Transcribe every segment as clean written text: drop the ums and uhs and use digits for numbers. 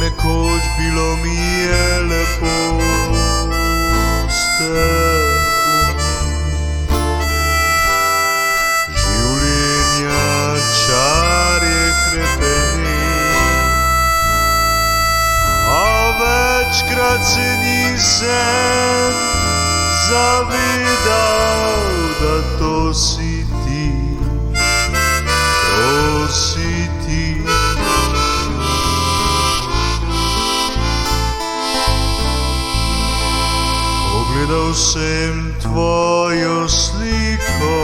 nekoč bilo mi je lepo s teboj. Življenja čar je krepeni, a večkrat se nisem zavedal, da to si ti, to si ti. Pogledal sem tvojo sliko,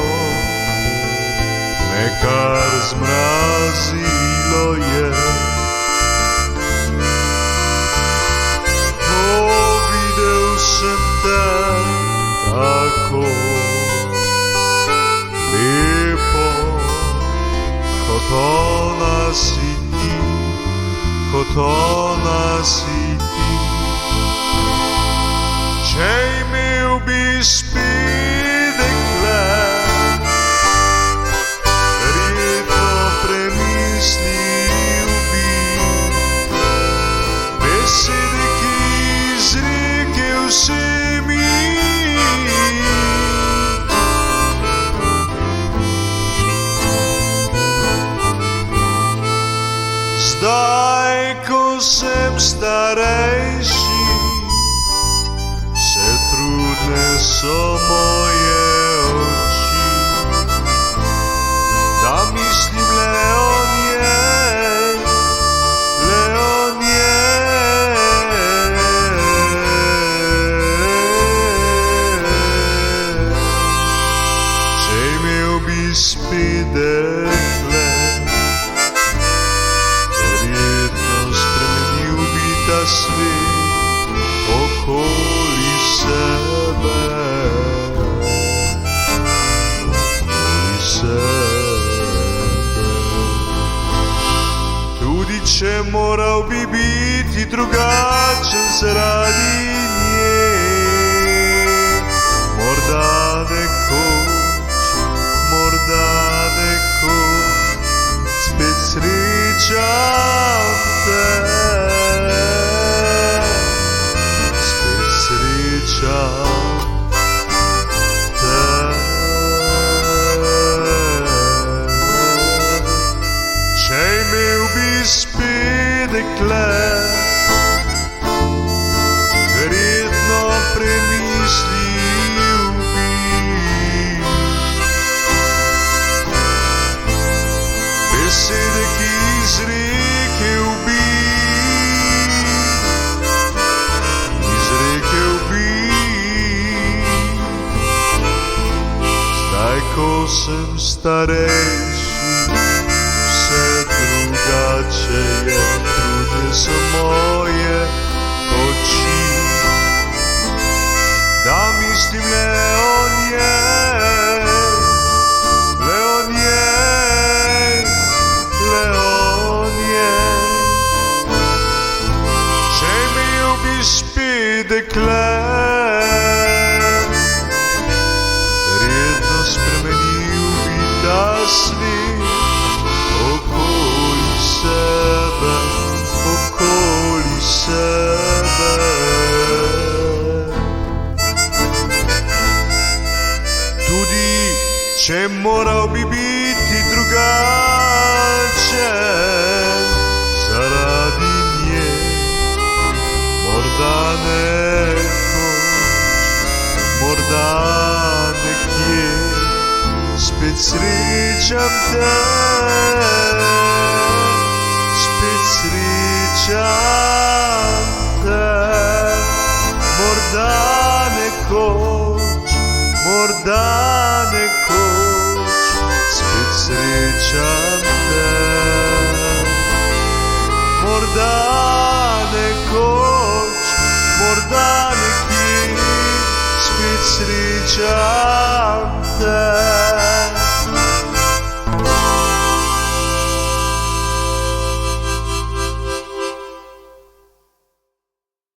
me kar zmrazilo je. Videl sem te tako lepo, kot ona si ti, kot ona si ti. Če imel bi spet dekle, verjetno premislil bi besede, ki izrekel si mi. Zdaj, ko sem starejši, vse trudne so moje oči, da mislim le o njej, le o njej. Če imel bi spet dekle, verjetno spremenil bi ta svet okoli sebe, okoli sebe. Tudi če moral bi biti drugačen zaradi nje, morda nekoč spet srečam te, spet srečam te. Če imel bi spet dekle, verjetno premislil bi besede, ki izrekel bi, izrekel bi. Zdaj, ko sem starejši, vse drugače je, trudne so moje oči, da mislim le o njej, le o njej, le o njej. Če imel bi spet dekle, verjetno spremenil bi ta svet okoli sebe, okoli sebe. Tudi če moral bi biti drugačen zaradi nje, morda nekoč, morda nekje spet srečam te, spet srečam te. Morda nekoč, morda nekoč spet srečam te, morda nekoč, morda nekje spet srečam.